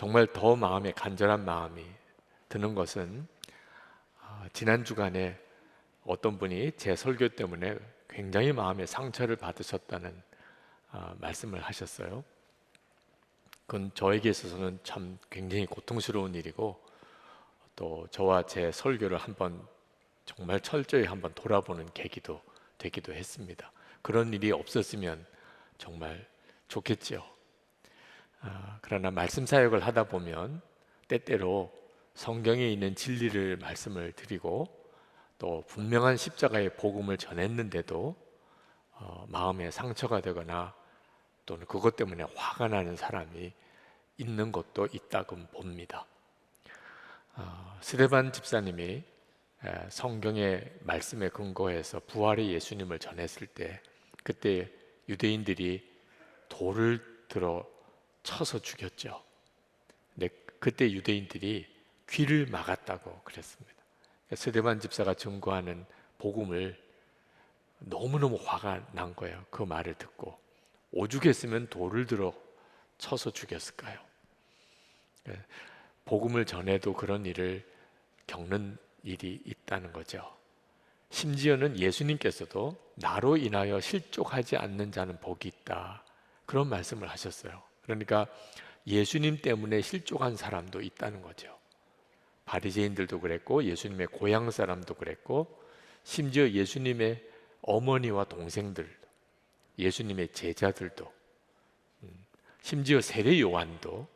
정말 더 마음에 간절한 마음이 드는 것은 지난 주간에 어떤 분이 제 설교 때문에 굉장히 마음에 상처를 받으셨다는 말씀을 하셨어요. 그건 저에게 있어서는 참 굉장히 고통스러운 일이고, 또 저와 제 설교를 한번 정말 철저히 한번 돌아보는 계기도 되기도 했습니다. 그런 일이 없었으면 정말 좋겠지요. 그러나 말씀 사역을 하다 보면 때때로 성경에 있는 진리를 말씀을 드리고 또 분명한 십자가의 복음을 전했는데도 마음에 상처가 되거나 또는 그것 때문에 화가 나는 사람이 있는 것도 있다고 봅니다. 스데반 집사님이 성경의 말씀에 근거해서 부활의 예수님을 전했을 때, 그때 유대인들이 돌을 들어 쳐서 죽였죠. 근데 그때 유대인들이 귀를 막았다고 그랬습니다. 스데반 집사가 증거하는 복음을 너무너무 화가 난 거예요. 그 말을 듣고. 오죽했으면 돌을 들어 쳐서 죽였을까요? 복음을 전해도 그런 일을 겪는 일이 있다는 거죠. 심지어는 예수님께서도 나로 인하여 실족하지 않는 자는 복이 있다, 그런 말씀을 하셨어요. 그러니까 예수님 때문에 실족한 사람도 있다는 거죠. 바리새인들도 그랬고 예수님의 고향 사람도 그랬고, 심지어 예수님의 어머니와 동생들, 예수님의 제자들도, 심지어 세례 요한도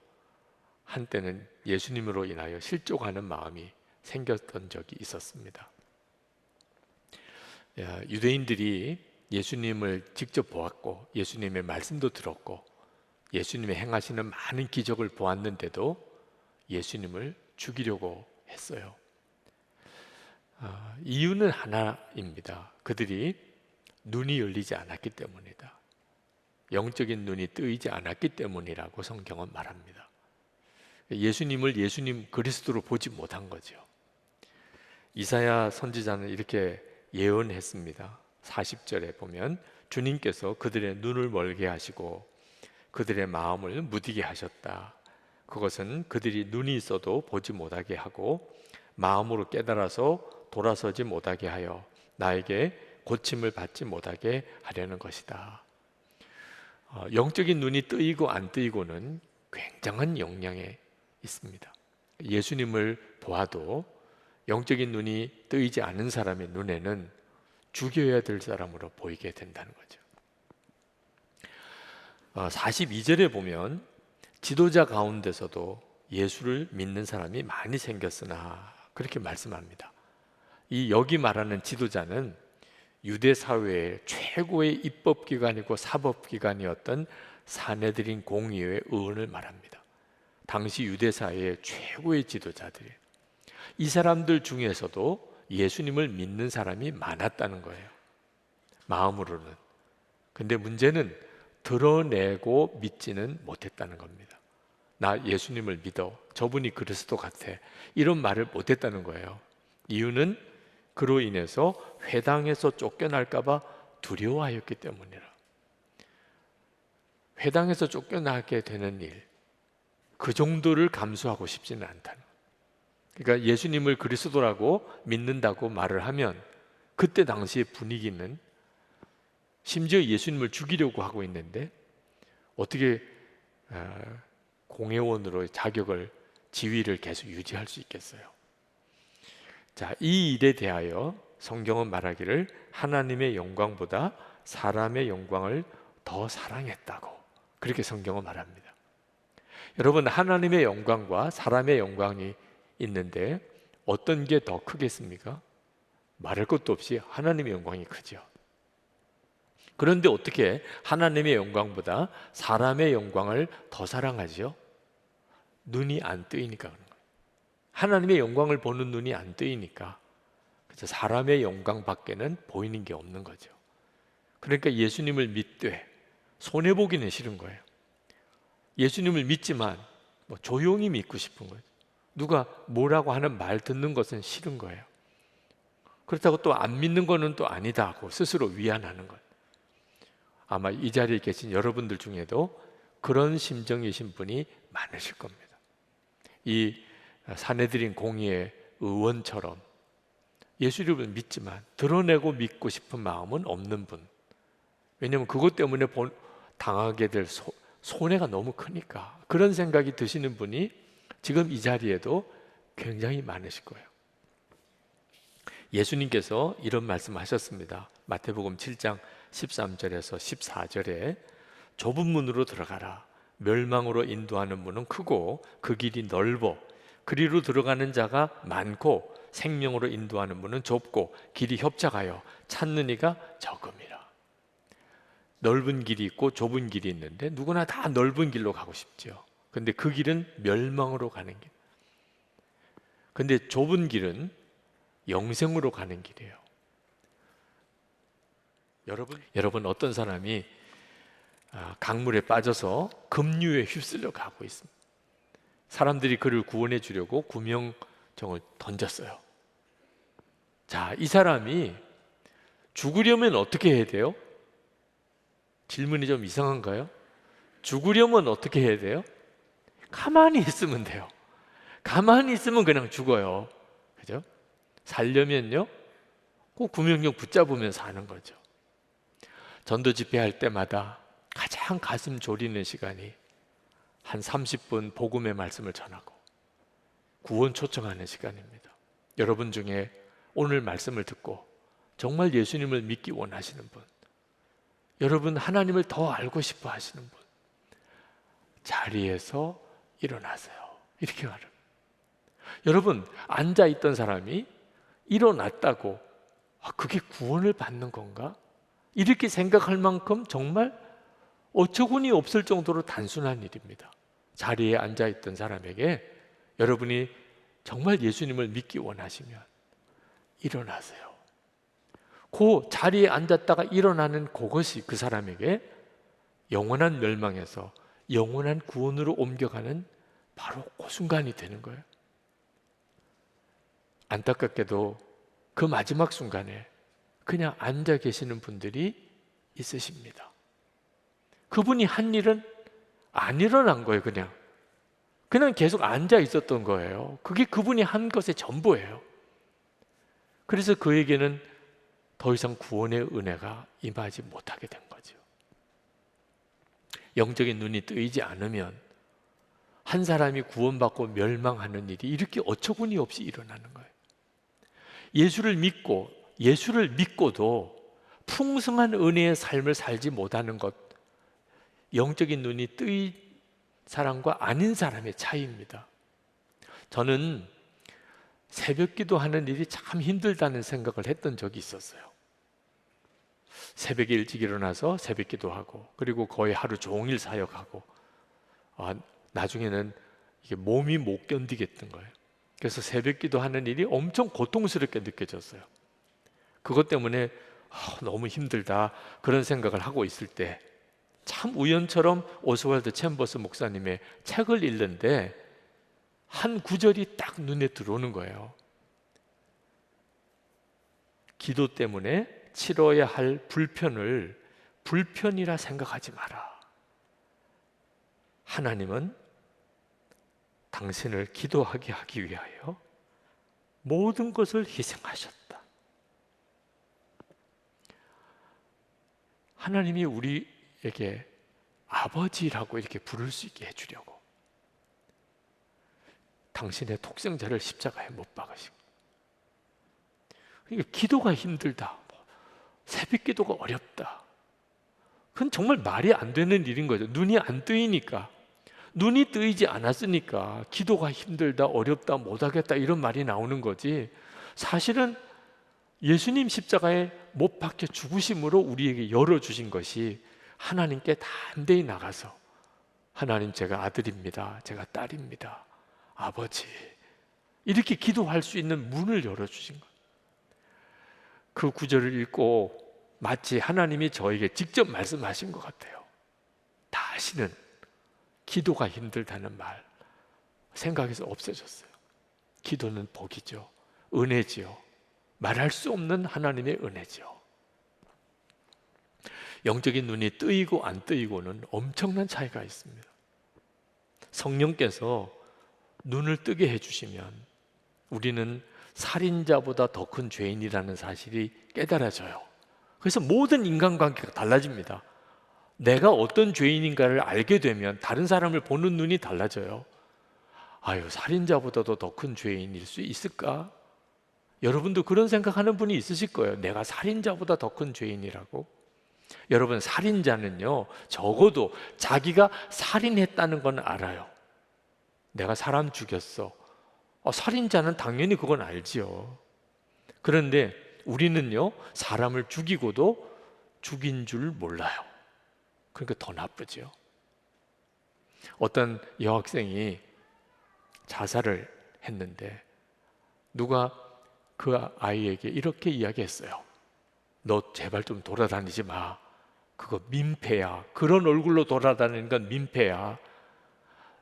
한때는 예수님으로 인하여 실족하는 마음이 생겼던 적이 있었습니다. 유대인들이 예수님을 직접 보았고 예수님의 말씀도 들었고 예수님의 행하시는 많은 기적을 보았는데도 예수님을 죽이려고 했어요. 이유는 하나입니다. 그들이 눈이 열리지 않았기 때문이다. 영적인 눈이 뜨이지 않았기 때문이라고 성경은 말합니다. 예수님을 예수님 그리스도로 보지 못한 거죠. 이사야 선지자는 이렇게 예언했습니다. 40절에 보면 주님께서 그들의 눈을 멀게 하시고 그들의 마음을 무디게 하셨다. 그것은 그들이 눈이 있어도 보지 못하게 하고 마음으로 깨달아서 돌아서지 못하게 하여 나에게 고침을 받지 못하게 하려는 것이다. 영적인 눈이 뜨이고 안 뜨이고는 굉장한 영향에 있습니다. 예수님을 보아도 영적인 눈이 뜨이지 않은 사람의 눈에는 죽여야 될 사람으로 보이게 된다는 거죠. 42절에 보면 지도자 가운데서도 예수를 믿는 사람이 많이 생겼으나, 그렇게 말씀합니다. 여기 말하는 지도자는 유대 사회의 최고의 입법기관이고 사법기관이었던 사내들인 공의회 의원을 말합니다. 당시 유대 사회의 최고의 지도자들이에요. 이 사람들 중에서도 예수님을 믿는 사람이 많았다는 거예요, 마음으로는. 근데 문제는 드러내고 믿지는 못했다는 겁니다. 나 예수님을 믿어, 저분이 그리스도 같아, 이런 말을 못했다는 거예요. 이유는 그로 인해서 회당에서 쫓겨날까 봐 두려워하였기 때문이라. 회당에서 쫓겨나게 되는 일, 그 정도를 감수하고 싶지는 않다는 거예요. 그러니까 예수님을 그리스도라고 믿는다고 말을 하면 그때 당시의 분위기는 심지어 예수님을 죽이려고 하고 있는데 어떻게 공회원으로의 자격을, 지위를 계속 유지할 수 있겠어요? 자, 이 일에 대하여 성경은 말하기를 하나님의 영광보다 사람의 영광을 더 사랑했다고, 그렇게 성경은 말합니다. 여러분, 하나님의 영광과 사람의 영광이 있는데 어떤 게 더 크겠습니까? 말할 것도 없이 하나님의 영광이 크죠. 그런데 어떻게 하나님의 영광보다 사람의 영광을 더 사랑하죠? 눈이 안 뜨이니까 그런 거예요. 하나님의 영광을 보는 눈이 안 뜨이니까 그래서 사람의 영광 밖에는 보이는 게 없는 거죠. 그러니까 예수님을 믿되 손해보기는 싫은 거예요. 예수님을 믿지만 조용히 믿고 싶은 거예요. 누가 뭐라고 하는 말 듣는 것은 싫은 거예요. 그렇다고 또 안 믿는 거는 또 아니다 하고 스스로 위안하는 거예요. 아마 이 자리에 계신 여러분들 중에도 그런 심정이신 분이 많으실 겁니다. 이 사내들인 공의의 의원처럼 예수님을 믿지만 드러내고 믿고 싶은 마음은 없는 분. 왜냐하면 그것 때문에 당하게 될 손해가 너무 크니까. 그런 생각이 드시는 분이 지금 이 자리에도 굉장히 많으실 거예요. 예수님께서 이런 말씀하셨습니다. 마태복음 7장 13절에서 14절에 좁은 문으로 들어가라. 멸망으로 인도하는 문은 크고 그 길이 넓어 그리로 들어가는 자가 많고 생명으로 인도하는 문은 좁고 길이 협착하여 찾는 이가 적음이라. 넓은 길이 있고 좁은 길이 있는데 누구나 다 넓은 길로 가고 싶죠. 근데 그 길은 멸망으로 가는 길. 근데 좁은 길은 영생으로 가는 길이에요. 여러분 어떤 사람이 강물에 빠져서 급류에 휩쓸려 가고 있습니다. 사람들이 그를 구원해 주려고 구명정을 던졌어요. 자, 이 사람이 죽으려면 어떻게 해야 돼요? 질문이 좀 이상한가요? 죽으려면 어떻게 해야 돼요? 가만히 있으면 돼요. 가만히 있으면 그냥 죽어요. 그죠? 살려면요, 꼭 구명정 붙잡으면서 하는 거죠. 전도 집회할 때마다 가장 가슴 졸이는 시간이 한 30분 복음의 말씀을 전하고 구원 초청하는 시간입니다. 여러분 중에 오늘 말씀을 듣고 정말 예수님을 믿기 원하시는 분, 여러분 하나님을 더 알고 싶어 하시는 분, 자리에서 일어나세요. 이렇게 말합니다. 여러분, 앉아있던 사람이 일어났다고 그게 구원을 받는 건가? 이렇게 생각할 만큼 정말 어처구니 없을 정도로 단순한 일입니다. 자리에 앉아있던 사람에게 여러분이 정말 예수님을 믿기 원하시면 일어나세요. 그 자리에 앉았다가 일어나는 그것이 그 사람에게 영원한 멸망에서 영원한 구원으로 옮겨가는 바로 그 순간이 되는 거예요. 안타깝게도 그 마지막 순간에 그냥 앉아 계시는 분들이 있으십니다. 그분이 한 일은 안 일어난 거예요. 그냥 계속 앉아 있었던 거예요. 그게 그분이 한 것의 전부예요. 그래서 그에게는 더 이상 구원의 은혜가 임하지 못하게 된 거죠. 영적인 눈이 뜨이지 않으면 한 사람이 구원받고 멸망하는 일이 이렇게 어처구니 없이 일어나는 거예요. 예수를 믿고도 풍성한 은혜의 삶을 살지 못하는 것, 영적인 눈이 뜨인 사람과 아닌 사람의 차이입니다. 저는 새벽 기도하는 일이 참 힘들다는 생각을 했던 적이 있었어요. 새벽에 일찍 일어나서 새벽 기도하고 그리고 거의 하루 종일 사역하고 나중에는 이게 몸이 못 견디겠던 거예요. 그래서 새벽 기도하는 일이 엄청 고통스럽게 느껴졌어요. 그것 때문에 너무 힘들다 그런 생각을 하고 있을 때 참 우연처럼 오스왈드 챔버스 목사님의 책을 읽는데 한 구절이 딱 눈에 들어오는 거예요. 기도 때문에 치러야 할 불편을 불편이라 생각하지 마라. 하나님은 당신을 기도하게 하기 위하여 모든 것을 희생하셨다. 하나님이 우리에게 아버지라고 이렇게 부를 수 있게 해주려고 당신의 독생자를 십자가에 못 박으시고, 그러니까 기도가 힘들다, 새벽 기도가 어렵다, 그건 정말 말이 안 되는 일인 거죠. 눈이 안 뜨이니까, 눈이 뜨이지 않았으니까 기도가 힘들다, 어렵다, 못하겠다 이런 말이 나오는 거지, 사실은 예수님 십자가에 못 박혀 죽으심으로 우리에게 열어주신 것이 하나님께 담대히 나가서 하나님, 제가 아들입니다, 제가 딸입니다, 아버지, 이렇게 기도할 수 있는 문을 열어주신 거예요. 그 구절을 읽고 마치 하나님이 저에게 직접 말씀하신 것 같아요. 다시는 기도가 힘들다는 말 생각에서 없어졌어요. 기도는 복이죠, 은혜지요, 말할 수 없는 하나님의 은혜죠. 영적인 눈이 뜨이고 안 뜨이고는 엄청난 차이가 있습니다. 성령께서 눈을 뜨게 해주시면 우리는 살인자보다 더 큰 죄인이라는 사실이 깨달아져요. 그래서 모든 인간관계가 달라집니다. 내가 어떤 죄인인가를 알게 되면 다른 사람을 보는 눈이 달라져요. 아유, 살인자보다도 더 큰 죄인일 수 있을까? 여러분도 그런 생각하는 분이 있으실 거예요. 내가 살인자보다 더 큰 죄인이라고? 여러분, 살인자는요, 적어도 자기가 살인했다는 건 알아요. 내가 사람 죽였어. 살인자는 당연히 그건 알지요. 그런데 우리는요, 사람을 죽이고도 죽인 줄 몰라요. 그러니까 더 나쁘죠. 어떤 여학생이 자살을 했는데 누가 그 아이에게 이렇게 이야기했어요. 너 제발 좀 돌아다니지 마. 그거 민폐야. 그런 얼굴로 돌아다니는 건 민폐야.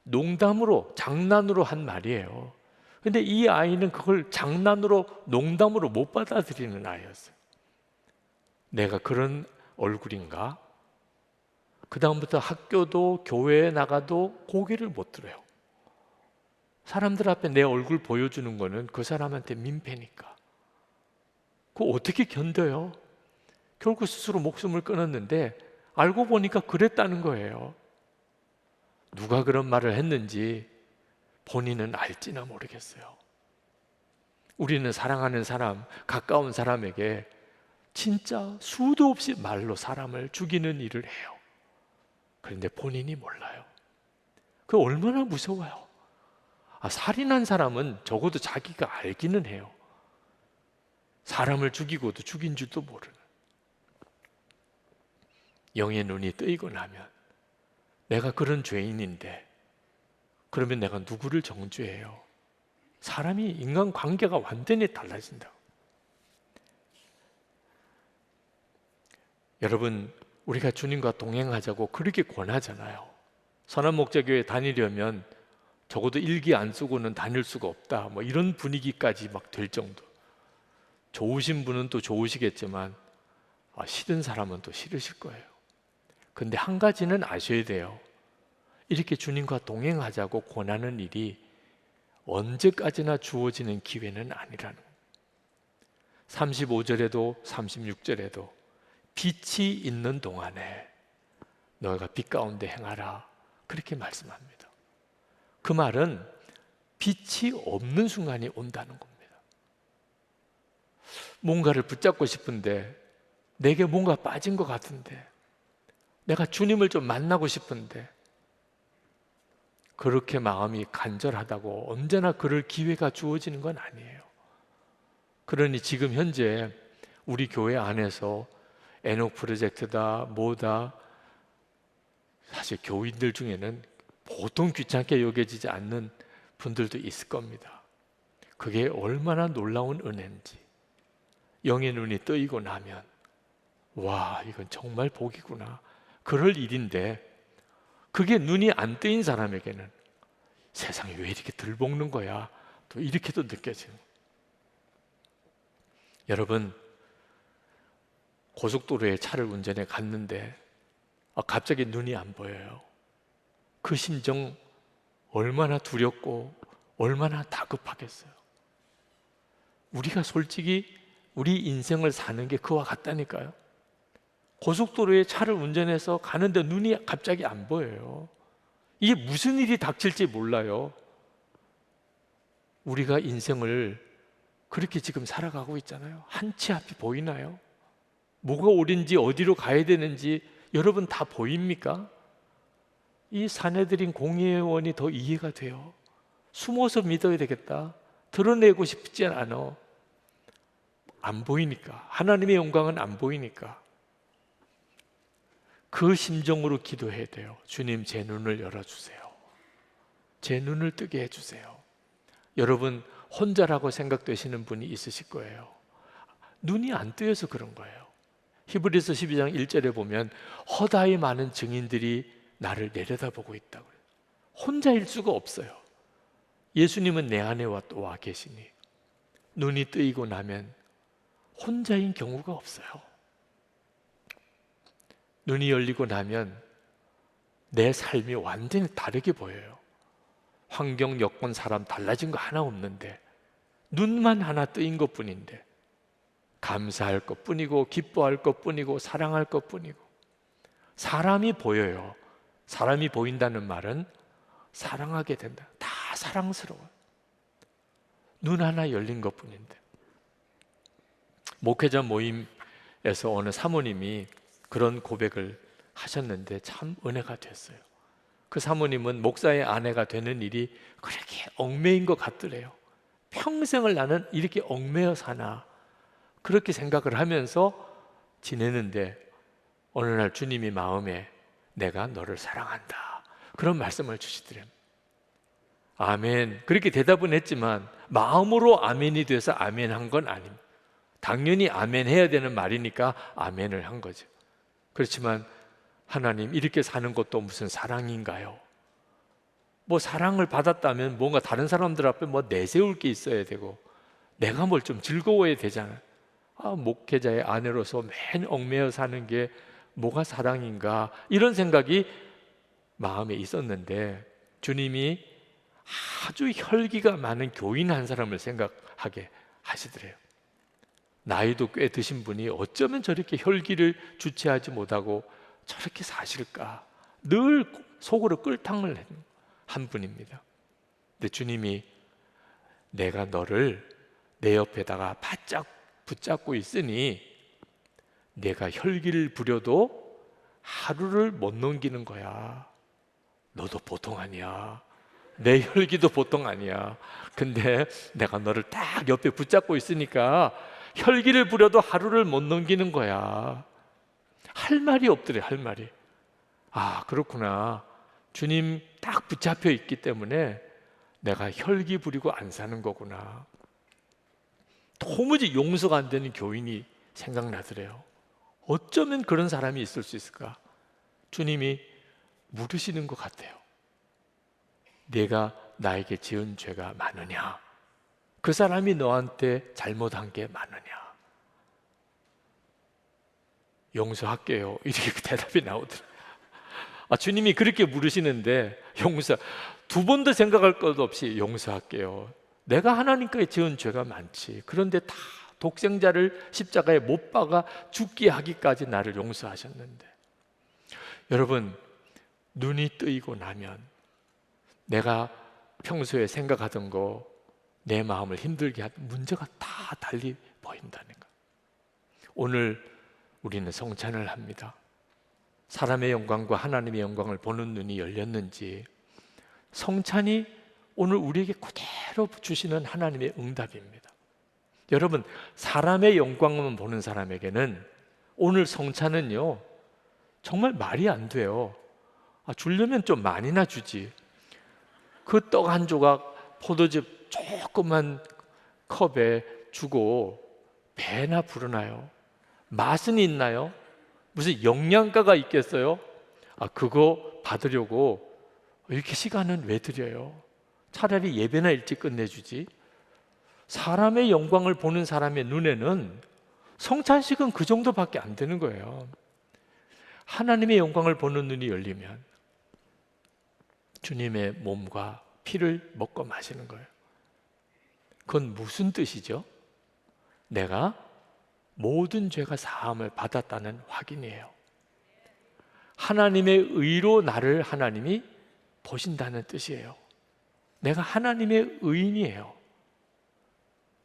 농담으로, 장난으로 한 말이에요. 근데 이 아이는 그걸 장난으로, 농담으로 못 받아들이는 아이였어요. 내가 그런 얼굴인가? 그 다음부터 학교도 교회에 나가도 고개를 못 들어요. 사람들 앞에 내 얼굴 보여주는 거는 그 사람한테 민폐니까. 그거 어떻게 견뎌요? 결국 스스로 목숨을 끊었는데 알고 보니까 그랬다는 거예요. 누가 그런 말을 했는지 본인은 알지나 모르겠어요. 우리는 사랑하는 사람, 가까운 사람에게 진짜 수도 없이 말로 사람을 죽이는 일을 해요. 그런데 본인이 몰라요. 그 얼마나 무서워요. 살인한 사람은 적어도 자기가 알기는 해요. 사람을 죽이고도 죽인 줄도 모르는. 영의 눈이 뜨이고 나면 내가 그런 죄인인데 그러면 내가 누구를 정죄해요? 사람이, 인간관계가 완전히 달라진다. 여러분, 우리가 주님과 동행하자고 그렇게 권하잖아요. 선한목자교회 다니려면 적어도 일기 안 쓰고는 다닐 수가 없다, 뭐 이런 분위기까지 막 될 정도. 좋으신 분은 또 좋으시겠지만 싫은 사람은 또 싫으실 거예요. 근데 한 가지는 아셔야 돼요. 이렇게 주님과 동행하자고 권하는 일이 언제까지나 주어지는 기회는 아니라는 거예요. 35절에도 36절에도 빛이 있는 동안에 너희가 빛 가운데 행하라, 그렇게 말씀합니다. 그 말은 빛이 없는 순간이 온다는 겁니다. 뭔가를 붙잡고 싶은데, 내게 뭔가 빠진 것 같은데, 내가 주님을 좀 만나고 싶은데, 그렇게 마음이 간절하다고 언제나 그럴 기회가 주어지는 건 아니에요. 그러니 지금 현재 우리 교회 안에서 에녹 프로젝트다 뭐다, 사실 교인들 중에는 보통 귀찮게 여겨지지 않는 분들도 있을 겁니다. 그게 얼마나 놀라운 은혜인지. 영의 눈이 뜨이고 나면 와, 이건 정말 복이구나, 그럴 일인데, 그게 눈이 안 뜨인 사람에게는 세상에 왜 이렇게 덜 볶는 거야, 또 이렇게도 느껴지는. 여러분, 고속도로에 차를 운전해 갔는데 갑자기 눈이 안 보여요. 그 심정 얼마나 두렵고 얼마나 다급하겠어요. 우리가 솔직히 우리 인생을 사는 게 그와 같다니까요. 고속도로에 차를 운전해서 가는데 눈이 갑자기 안 보여요. 이게 무슨 일이 닥칠지 몰라요. 우리가 인생을 그렇게 지금 살아가고 있잖아요. 한 치 앞이 보이나요? 뭐가 옳은지 어디로 가야 되는지 여러분 다 보입니까? 이 사내들인 공회원이 더 이해가 돼요. 숨어서 믿어야 되겠다, 드러내고 싶지 않아. 안 보이니까, 하나님의 영광은 안 보이니까. 그 심정으로 기도해야 돼요. 주님, 제 눈을 열어주세요. 제 눈을 뜨게 해주세요. 여러분, 혼자라고 생각되시는 분이 있으실 거예요. 눈이 안 뜨여서 그런 거예요. 히브리서 12장 1절에 보면 허다히 많은 증인들이 나를 내려다보고 있다고 해요. 혼자일 수가 없어요. 예수님은 내 안에 와 계시니 눈이 뜨이고 나면 혼자인 경우가 없어요. 눈이 열리고 나면 내 삶이 완전히 다르게 보여요. 환경, 여건, 사람 달라진 거 하나 없는데 눈만 하나 뜨인 것뿐인데 감사할 것뿐이고 기뻐할 것뿐이고 사랑할 것뿐이고 사람이 보여요. 사람이 보인다는 말은 사랑하게 된다. 다 사랑스러워요. 눈 하나 열린 것뿐인데 목회자 모임에서 어느 사모님이 그런 고백을 하셨는데 참 은혜가 됐어요. 그 사모님은 목사의 아내가 되는 일이 그렇게 얽매인 것 같더래요. 평생을 나는 이렇게 얽매여 사나 그렇게 생각을 하면서 지내는데 어느 날 주님이 마음에 내가 너를 사랑한다 그런 말씀을 주시더래요. 아멘 그렇게 대답은 했지만 마음으로 아멘이 돼서 아멘 한 건 아닙니다. 당연히 아멘 해야 되는 말이니까 아멘을 한 거죠. 그렇지만 하나님 이렇게 사는 것도 무슨 사랑인가요? 뭐 사랑을 받았다면 뭔가 다른 사람들 앞에 뭐 내세울 게 있어야 되고 내가 뭘 좀 즐거워야 되잖아요. 목회자의 아내로서 맨 얽매여 사는 게 뭐가 사랑인가 이런 생각이 마음에 있었는데 주님이 아주 혈기가 많은 교인 한 사람을 생각하게 하시더래요. 나이도 꽤 드신 분이 어쩌면 저렇게 혈기를 주체하지 못하고 저렇게 사실까 늘 속으로 끓탕을 한 분입니다. 근데 주님이 내가 너를 내 옆에다가 바짝 붙잡고 있으니 내가 혈기를 부려도 하루를 못 넘기는 거야. 너도 보통 아니야. 내 혈기도 보통 아니야. 근데 내가 너를 딱 옆에 붙잡고 있으니까 혈기를 부려도 하루를 못 넘기는 거야. 할 말이 없더래. 할 말이. 그렇구나. 주님 딱 붙잡혀 있기 때문에 내가 혈기 부리고 안 사는 거구나. 도무지 용서가 안 되는 교인이 생각나더래요. 어쩌면 그런 사람이 있을 수 있을까? 주님이 물으시는 것 같아요. 내가 나에게 지은 죄가 많으냐? 그 사람이 너한테 잘못한 게 많으냐? 용서할게요. 이렇게 대답이 나오더라고요. 주님이 그렇게 물으시는데 두 번도 생각할 것도 없이 용서할게요. 내가 하나님께 지은 죄가 많지. 그런데 다 독생자를 십자가에 못 박아 죽게 하기까지 나를 용서하셨는데 여러분 눈이 뜨이고 나면 내가 평소에 생각하던 거 내 마음을 힘들게 하던 문제가 다 달리 보인다는 거. 오늘 우리는 성찬을 합니다. 사람의 영광과 하나님의 영광을 보는 눈이 열렸는지 성찬이 오늘 우리에게 그대로 주시는 하나님의 응답입니다. 여러분 사람의 영광만 보는 사람에게는 오늘 성찬은요 정말 말이 안 돼요. 주려면 좀 많이나 주지. 그 떡 한 조각 포도즙 조그만 컵에 주고 배나 부르나요? 맛은 있나요? 무슨 영양가가 있겠어요? 그거 받으려고 이렇게 시간은 왜 들여요? 차라리 예배나 일찍 끝내주지. 사람의 영광을 보는 사람의 눈에는 성찬식은 그 정도밖에 안 되는 거예요. 하나님의 영광을 보는 눈이 열리면 주님의 몸과 피를 먹고 마시는 거예요. 그건 무슨 뜻이죠? 내가 모든 죄가 사함을 받았다는 확인이에요. 하나님의 의로 나를 하나님이 보신다는 뜻이에요. 내가 하나님의 의인이에요.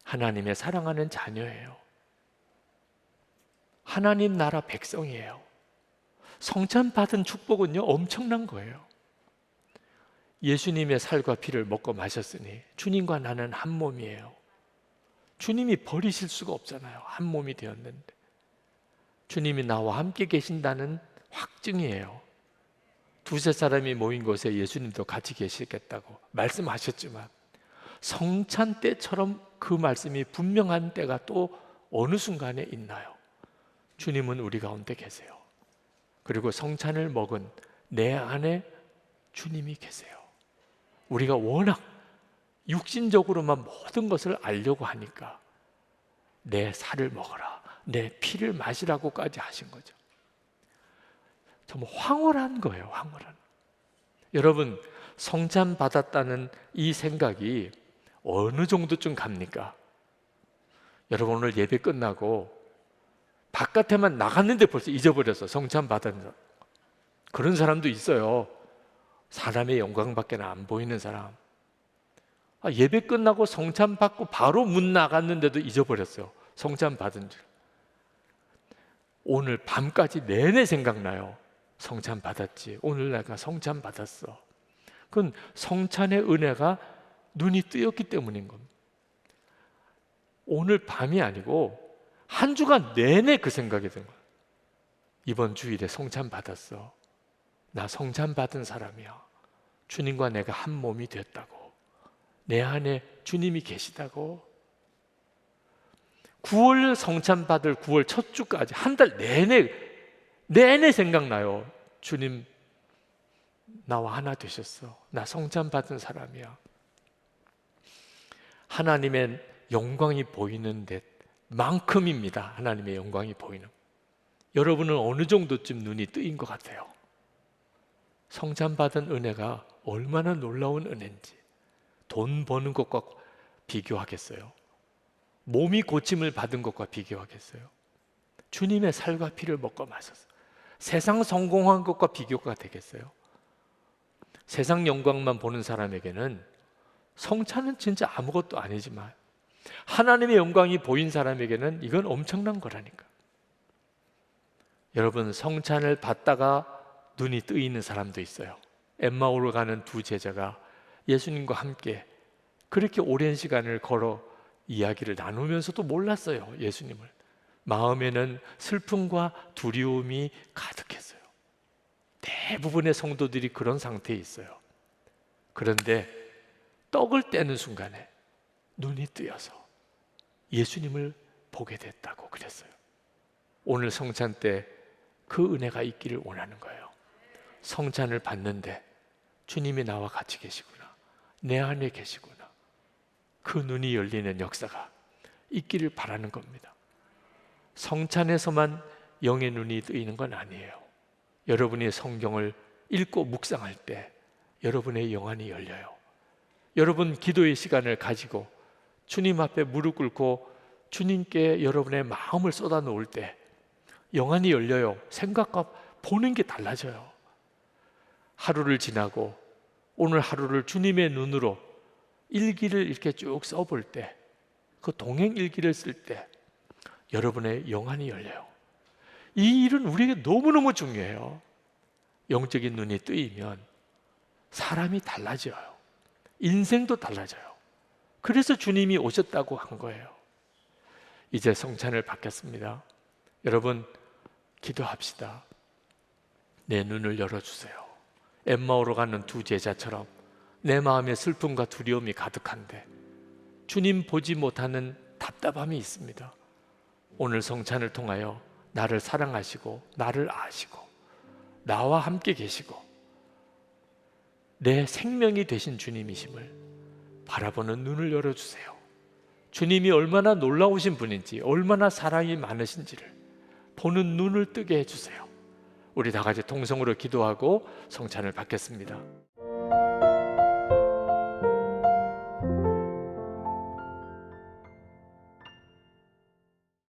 하나님의 사랑하는 자녀예요. 하나님 나라 백성이에요. 성찬 받은 축복은요 엄청난 거예요. 예수님의 살과 피를 먹고 마셨으니 주님과 나는 한 몸이에요. 주님이 버리실 수가 없잖아요. 한 몸이 되었는데 주님이 나와 함께 계신다는 확증이에요. 두세 사람이 모인 곳에 예수님도 같이 계시겠다고 말씀하셨지만 성찬 때처럼 그 말씀이 분명한 때가 또 어느 순간에 있나요? 주님은 우리 가운데 계세요. 그리고 성찬을 먹은 내 안에 주님이 계세요. 우리가 워낙 육신적으로만 모든 것을 알려고 하니까 내 살을 먹어라, 내 피를 마시라고까지 하신 거죠. 정말 황홀한 거예요. 황홀한. 여러분 성찬 받았다는 이 생각이 어느 정도쯤 갑니까? 여러분, 오늘 예배 끝나고 바깥에만 나갔는데 벌써 잊어버렸어. 성찬 받은 사람. 그런 사람도 있어요. 사람의 영광밖에 안 보이는 사람. 예배 끝나고 성찬 받고 바로 문 나갔는데도 잊어버렸어요. 성찬 받은 줄. 오늘 밤까지 내내 생각나요. 성찬 받았지. 오늘 내가 성찬 받았어. 그건 성찬의 은혜가 눈이 뜨였기 때문인 겁니다. 오늘 밤이 아니고 한 주간 내내 그 생각이 든 거예요. 이번 주일에 성찬 받았어. 나 성찬 받은 사람이야. 주님과 내가 한 몸이 됐다고. 내 안에 주님이 계시다고. 9월 성찬 받을 9월 첫 주까지 한 달 내내 생각나요. 주님 나와 하나 되셨어. 나 성찬 받은 사람이야. 하나님의 영광이 보이는 데만큼입니다. 하나님의 영광이 보이는. 여러분은 어느 정도쯤 눈이 뜨인 것 같아요? 성찬 받은 은혜가 얼마나 놀라운 은혜인지. 돈 버는 것과 비교하겠어요? 몸이 고침을 받은 것과 비교하겠어요? 주님의 살과 피를 먹고 마셔서 세상 성공한 것과 비교가 되겠어요? 세상 영광만 보는 사람에게는 성찬은 진짜 아무것도 아니지만 하나님의 영광이 보인 사람에게는 이건 엄청난 거라니까. 여러분, 성찬을 받다가 눈이 뜨이는 사람도 있어요. 엠마오로 가는 두 제자가 예수님과 함께 그렇게 오랜 시간을 걸어 이야기를 나누면서도 몰랐어요. 예수님을. 마음에는 슬픔과 두려움이 가득했어요. 대부분의 성도들이 그런 상태에 있어요. 그런데 떡을 떼는 순간에 눈이 뜨여서 예수님을 보게 됐다고 그랬어요. 오늘 성찬 때 그 은혜가 있기를 원하는 거예요. 성찬을 받는데 주님이 나와 같이 계시구나. 내 안에 계시구나. 그 눈이 열리는 역사가 있기를 바라는 겁니다. 성찬에서만 영의 눈이 뜨이는 건 아니에요. 여러분이 성경을 읽고 묵상할 때 여러분의 영안이 열려요. 여러분 기도의 시간을 가지고 주님 앞에 무릎 꿇고 주님께 여러분의 마음을 쏟아 놓을 때 영안이 열려요. 생각과 보는 게 달라져요. 하루를 지나고 오늘 하루를 주님의 눈으로 일기를 이렇게 쭉 써볼 때, 그 동행 일기를 쓸 때 여러분의 영안이 열려요. 이 일은 우리에게 너무너무 중요해요. 영적인 눈이 뜨이면 사람이 달라져요. 인생도 달라져요. 그래서 주님이 오셨다고 한 거예요. 이제 성찬을 받겠습니다. 여러분 기도합시다. 내 눈을 열어주세요. 엠마오로 가는 두 제자처럼 내 마음에 슬픔과 두려움이 가득한데 주님 보지 못하는 답답함이 있습니다. 오늘 성찬을 통하여 나를 사랑하시고 나를 아시고 나와 함께 계시고 내 생명이 되신 주님이심을 바라보는 눈을 열어주세요. 주님이 얼마나 놀라우신 분인지, 얼마나 사랑이 많으신지를 보는 눈을 뜨게 해주세요. 우리 다 같이 통성으로 기도하고 성찬을 받겠습니다.